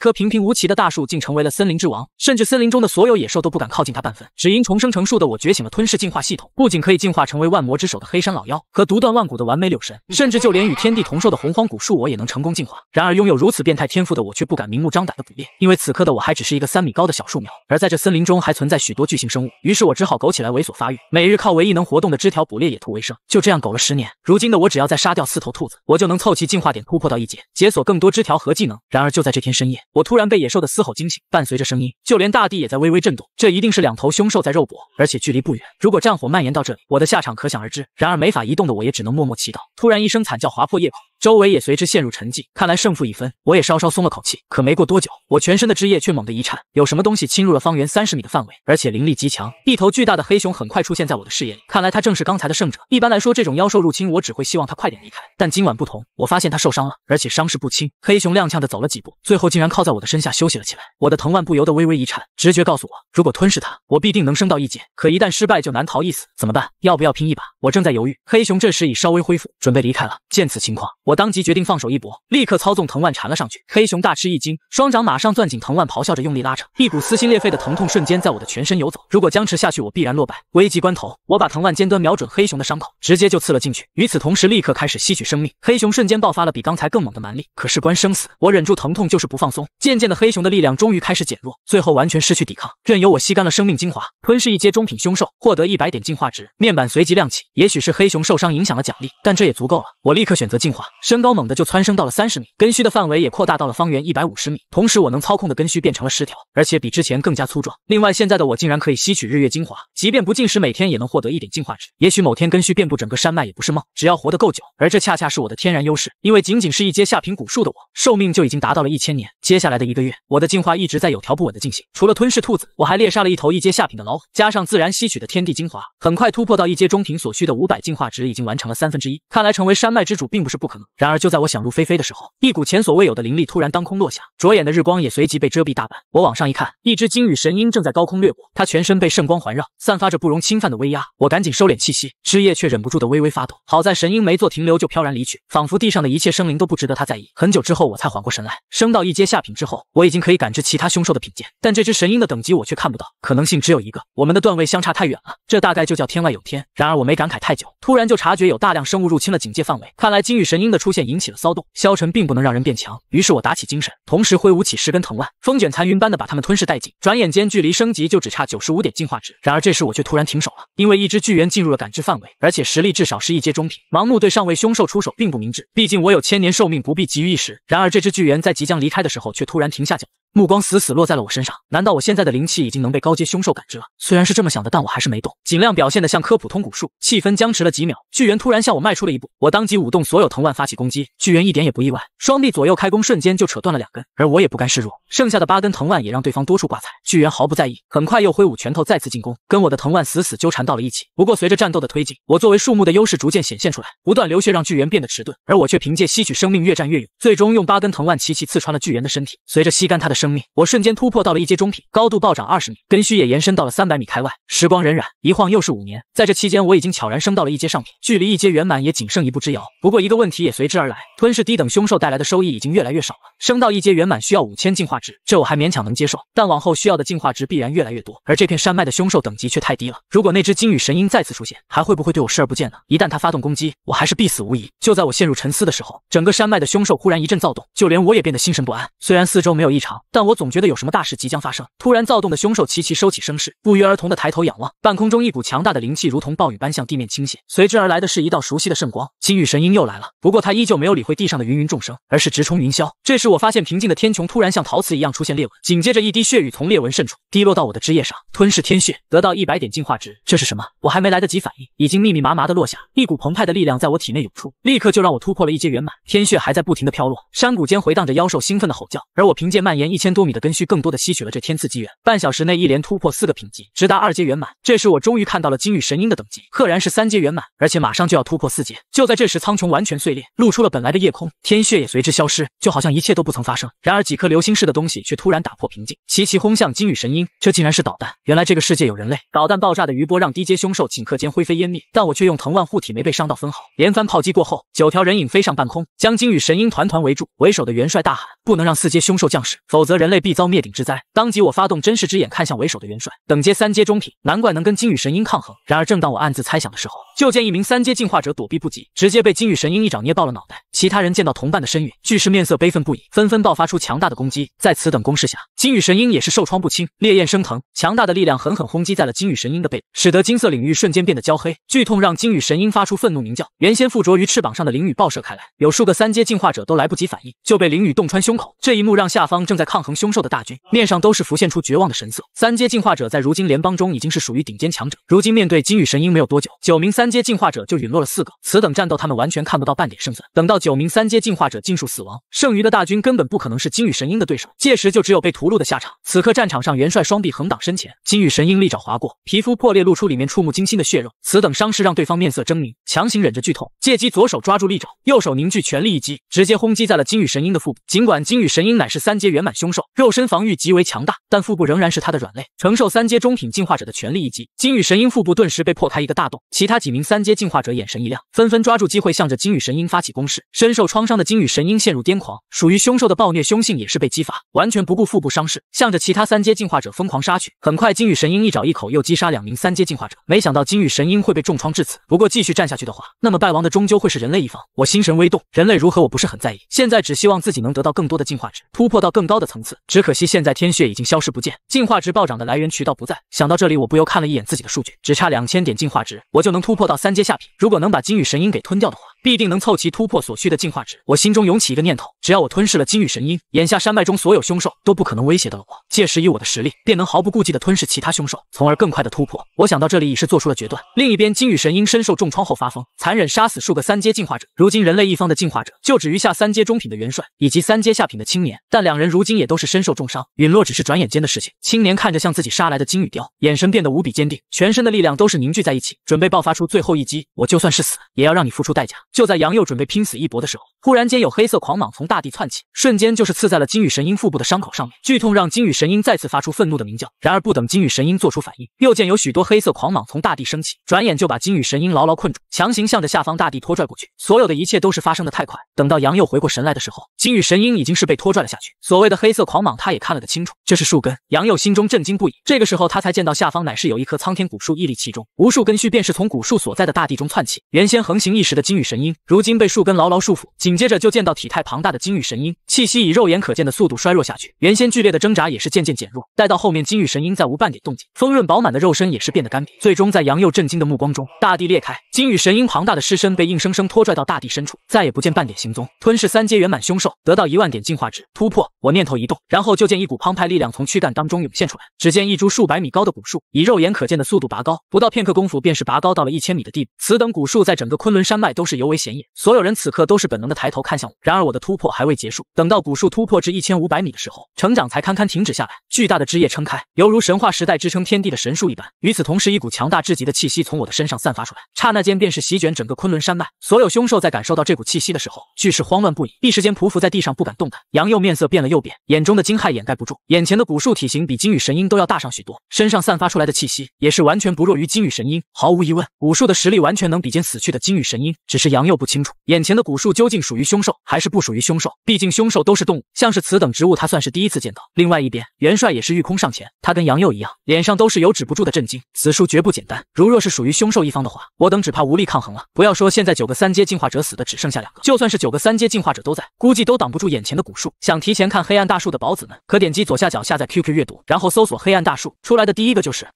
棵平平无奇的大树竟成为了森林之王，甚至森林中的所有野兽都不敢靠近它半分。只因重生成树的我觉醒了吞噬进化系统，不仅可以进化成为万魔之首的黑山老妖和独断万古的完美柳神，甚至就连与天地同寿的洪荒古树我也能成功进化。然而拥有如此变态天赋的我却不敢明目张胆的捕猎，因为此刻的我还只是一个3米高的小树苗，而在这森林中还存在许多巨型生物，于是我只好苟起来猥琐发育，每日靠唯一能活动的枝条捕猎野兔为生。就这样苟了10年，如今的我只要再杀掉4头兔子，我就能凑齐进化点突破到1阶，解锁更多枝条和技能。然而就在这天深夜，我突然被野兽的嘶吼惊醒，伴随着声音，就连大地也在微微震动。这一定是2头凶兽在肉搏，而且距离不远。如果战火蔓延到这里，我的下场可想而知。然而没法移动的我也只能默默祈祷。突然一声惨叫划破夜空，周围也随之陷入沉寂，看来胜负已分，我也稍稍松了口气。可没过多久，我全身的枝叶却猛地一颤，有什么东西侵入了方圆30米的范围，而且灵力极强。一头巨大的黑熊很快出现在我的视野里，看来它正是刚才的胜者。一般来说，这种妖兽入侵，我只会希望它快点离开，但今晚不同，我发现它受伤了，而且伤势不轻。黑熊踉跄地走了几步，最后竟然靠在我的身下休息了起来。我的藤蔓不由得微微一颤，直觉告诉我，如果吞噬它，我必定能升到1阶，可一旦失败就难逃一死。怎么办？要不要拼一把？我正在犹豫，黑熊这时已稍微恢复，准备离开了。见此情况，我当即决定放手一搏，立刻操纵藤蔓缠了上去。黑熊大吃一惊，双掌马上攥紧藤蔓，咆哮着用力拉扯，一股撕心裂肺的疼痛瞬间在我的全身游走。如果僵持下去，我必然落败。危急关头，我把藤蔓尖端瞄准黑熊的伤口，直接就刺了进去。与此同时，立刻开始吸取生命。黑熊瞬间爆发了比刚才更猛的蛮力，可事关生死，我忍住疼痛就是不放松。渐渐的，黑熊的力量终于开始减弱，最后完全失去抵抗，任由我吸干了生命精华。吞噬1阶中品凶兽，获得100点进化值，面板随即亮起。也许是黑熊受伤影响了奖励，但这也足够了。我立刻选择进化，身高猛地就蹿升到了30米，根须的范围也扩大到了方圆150米。同时，我能操控的根须变成了10条，而且比之前更加粗壮。另外，现在的我竟然可以吸取日月精华，即便不进食，每天也能获得1点进化值。也许某天根须遍布整个山脉也不是梦，只要活得够久。而这恰恰是我的天然优势，因为仅仅是1阶下品古树的我，寿命就已经达到了1000年。接下来的1个月，我的进化一直在有条不紊的进行。除了吞噬兔子，我还猎杀了1头1阶下品的老虎，加上自然吸取的天地精华，很快突破到1阶中品所需的500进化值已经完成了1/3。看来成为山脉之主并不是不可能。然而就在我想入非非的时候，一股前所未有的灵力突然当空落下，灼眼的日光也随即被遮蔽大半。我往上一看，一只金羽神鹰正在高空掠过，它全身被圣光环绕，散发着不容侵犯的威压。我赶紧收敛气息，枝叶却忍不住的微微发抖。好在神鹰没做停留就飘然离去，仿佛地上的一切生灵都不值得它在意。很久之后我才缓过神来，升到1阶下品之后，我已经可以感知其他凶兽的品鉴，但这只神鹰的等级我却看不到，可能性只有一个，我们的段位相差太远了，这大概就叫天外有天。然而我没感慨太久，突然就察觉有大量生物入侵了警戒范围，看来金羽神鹰的出现引起了骚动，消沉并不能让人变强。于是我打起精神，同时挥舞起10根藤蔓，风卷残云般的把它们吞噬殆尽。转眼间距离升级就只差95点进化值。然而这时我却突然停手了，因为一只巨猿进入了感知范围，而且实力至少是1阶中品。盲目对上位凶兽出手并不明智，毕竟我有1000年寿命，不必急于一时。然而这只巨猿在即将离开的时候却突然停下脚，目光死死落在了我身上。难道我现在的灵气已经能被高阶凶兽感知了？虽然是这么想的，但我还是没动，尽量表现得像棵普通古树。气氛僵持了几秒，巨猿突然向我迈出了一步，我当即舞动所有藤蔓发起攻击。巨猿一点也不意外，双臂左右开弓，瞬间就扯断了2根，而我也不甘示弱，剩下的8根藤蔓也让对方多处挂彩。巨猿毫不在意，很快又挥舞拳头再次进攻，跟我的藤蔓死死纠缠到了一起。不过随着战斗的推进，我作为树木的优势逐渐显现出来，不断流血让巨猿变得迟钝，而我却凭借吸取生命越战越勇，最终用8根藤蔓齐齐刺穿了巨猿的身体。随着吸干他的生命，我瞬间突破到了1阶中品，高度暴涨20米，根须也延伸到了300米开外。时光荏苒，一晃又是5年，在这期间我已经悄然升到了1阶上品，距离1阶圆满也仅剩一步之遥。不过一个问题也随之而来，吞噬低等凶兽带来的收益已经越来越少了，升到1阶圆满需要5000进化值，这我还勉强能接受，但往后需要的进化值必然越来越多，而这片山脉的凶兽等级却太低了。如果那只金羽神鹰再次出现，还会不会对我视而不见呢？一旦它发动攻击，我还是必死无疑。就在我陷入沉思的时候，整个山脉的凶兽忽然一阵躁动，就连我也变得心神不安。虽然四周没有异常，但我总觉得有什么大事即将发生。突然躁动的凶兽齐齐收起声势，不约而同的抬头仰望，半空中一股强大的灵气如同暴雨般向地面倾泻，随之而来的是一道熟悉的圣光。金羽神鹰又来了，不过它依旧没有理会地上的芸芸众生，而是直冲云霄。这时我发现平静的天穹突然像陶瓷一样出现裂纹，紧接着一滴血雨从裂纹渗出，滴落到我的枝叶上。吞噬天血，得到100点进化值，这是什么？我还没来得及反应，已经密密麻麻的落下，一股澎湃的力量在我体内涌出，立刻就让我突破了1阶圆满。天血还在不停的飘落，山谷间回荡着妖兽兴奋的吼叫，而我凭借蔓延1000多米的根须，更多的吸取了这天赐机缘，半小时内一连突破4个品级，直达2阶圆满。这时我终于看到了金羽神鹰的等级，赫然是3阶圆满，而且马上就要突破4阶。就在这时，苍穹完全碎裂，露出了本来的夜空，天血也随之消失，就好像一切都不曾发生。然而几颗流星似的东西却突然打破平静，齐齐轰向金羽神鹰，这竟然是导弹。原来这个世界有人类。导弹爆炸的余波让低阶凶兽顷刻间灰飞烟灭，但我却用藤蔓护体，没被伤到分毫。连番炮击过后，9条人影飞上半空，将金羽神鹰团团围住。为首的元帅大喊：不能让4阶凶兽降世，否则则人类必遭灭顶之灾。当即我发动真视之眼看向为首的元帅，等阶3阶中品，难怪能跟金羽神鹰抗衡。然而正当我暗自猜想的时候，就见一名3阶进化者躲避不及，直接被金羽神鹰一掌捏爆了脑袋。其他人见到同伴的身陨，俱是面色悲愤不已，纷纷爆发出强大的攻击。在此等攻势下，金羽神鹰也是受创不轻，烈焰升腾，强大的力量狠狠轰击在了金羽神鹰的背，使得金色领域瞬间变得焦黑。剧痛让金羽神鹰发出愤怒鸣叫，原先附着于翅膀上的灵羽爆射开来，有数个3阶进化者都来不及反应，就被灵羽洞穿胸口。这一幕让下方正在抗衡凶兽的大军面上都是浮现出绝望的神色。3阶进化者在如今联邦中已经是属于顶尖强者，如今面对金羽神鹰没有多久，9名3阶进化者就陨落了4个。此等战斗，他们完全看不到半点胜算。等到9名3阶进化者尽数死亡，剩余的大军根本不可能是金羽神鹰的对手，届时就只有被屠戮的下场。此刻战场上，元帅双臂横挡身前，金羽神鹰利爪划过，皮肤破裂，露出里面触目惊心的血肉。此等伤势让对方面色狰狞，强行忍着剧痛，借机左手抓住利爪，右手凝聚全力一击，直接轰击在了金羽神鹰的腹部。尽管金羽神鹰乃是3阶圆满凶兽，肉身防御极为强大，但腹部仍然是他的软肋，承受3阶中品进化者的全力一击。金羽神鹰腹部顿时被破开一个大洞，其他几名3阶进化者眼神一亮，纷纷抓住机会向着金羽神鹰发起攻势。深受创伤的金羽神鹰陷入癫狂，属于凶兽的暴虐凶性也是被激发，完全不顾腹部伤势，向着其他3阶进化者疯狂杀去。很快，金羽神鹰一爪一口又击杀2名3阶进化者。没想到金羽神鹰会被重创至此，不过继续战下去的话，那么败亡的终究会是人类一方。我心神微动，人类如何我不是很在意，现在只希望自己能得到更多的进化值，突破到更高的层次。只可惜现在天血已经消失不见，进化值暴涨的来源渠道不在。想到这里，我不由看了一眼自己的数据，只差2000点进化值，我就能突破到3阶下品。如果能把金羽神鹰给吞掉的话，必定能凑齐突破所需的进化值。我心中涌起一个念头，只要我吞噬了金羽神鹰，眼下山脉中所有凶兽都不可能威胁到了我，届时以我的实力，便能毫不顾忌地吞噬其他凶兽，从而更快地突破。我想到这里已是做出了决断。另一边，金羽神鹰身受重创后发疯，残忍杀死数个3阶进化者。如今人类一方的进化者就只余下3阶中品的元帅以及3阶下品的青年，但两人如今也都是身受重伤，陨落只是转眼间的事情。青年看着向自己杀来的金羽雕，眼神变得无比坚定，全身的力量都是凝聚在一起，准备爆发出最后一击。我就算是死，也要让你付出代价。就在杨佑准备拼死一搏的时候，忽然间有黑色狂蟒从大地窜起，瞬间就是刺在了金羽神鹰腹部的伤口上面。剧痛让金羽神鹰再次发出愤怒的鸣叫。然而不等金羽神鹰做出反应，又见有许多黑色狂蟒从大地升起，转眼就把金羽神鹰牢牢困住，强行向着下方大地拖拽过去。所有的一切都是发生的太快。等到杨佑回过神来的时候，金羽神鹰已经是被拖拽了下去。所谓的黑色狂蟒他也看了个清楚，这是树根。杨佑心中震惊不已。这个时候他才见到下方乃是有一棵苍天古树屹立其中，无数根须便是从古树所在的大地中窜起。原先横行一时的金羽神鹰，如今被树根牢牢束缚。紧接着就见到体态庞大的金羽神鹰，气息以肉眼可见的速度衰弱下去，原先剧烈的挣扎也是渐渐减弱。待到后面，金羽神鹰再无半点动静，丰润饱满的肉身也是变得干瘪。最终在杨佑震惊的目光中，大地裂开，金羽神鹰庞大的尸身被硬生生拖拽到大地深处，再也不见半点行踪。吞噬3阶圆满凶兽，得到10000点进化值，突破。我念头一动，然后就见一股澎湃力量从躯干当中涌现出来。只见一株数百米高的古树，以肉眼可见的速度拔高，不到片刻功夫便是拔高到了1000米的地步。此等古树在整个昆仑山脉都是尤为显眼，所有人此刻都是本能的抬头看向我。然而我的突破还未结束，等到古树突破至1500米的时候，成长才堪堪停止下来，巨大的枝叶撑开，犹如神话时代支撑天地的神树一般。与此同时，一股强大至极的气息从我的身上散发出来，刹那间便是席卷整个昆仑山脉。所有凶兽在感受到这股气息的时候，俱是慌乱不已，一时间匍匐在地上不敢动弹。杨佑面色变了又变，眼中的惊骇掩盖不住。眼前的古树体型比金羽神鹰都要大上许多，身上散发出来的气息也是完全不弱于金羽神鹰。毫无疑问，古树的实力完全能比肩死去的金羽神鹰，只是杨佑不清楚眼前的古树究竟属于凶兽还是不属于凶兽，毕竟凶兽都是动物，像是此等植物他算是第一次见到。另外一边，元帅也是御空上前，他跟杨佑一样，脸上都是有止不住的震惊。此树绝不简单，如若是属于凶兽一方的话，我等只怕无力抗衡了。不要说现在9个3阶进化者死的只剩下2个，就算是9个3阶进化者都在，估计都挡不住眼前的古树。想提前看黑暗大树的宝子们，可点击左下角下载 QQ 阅读，然后搜索黑暗大树，出来的第一个就是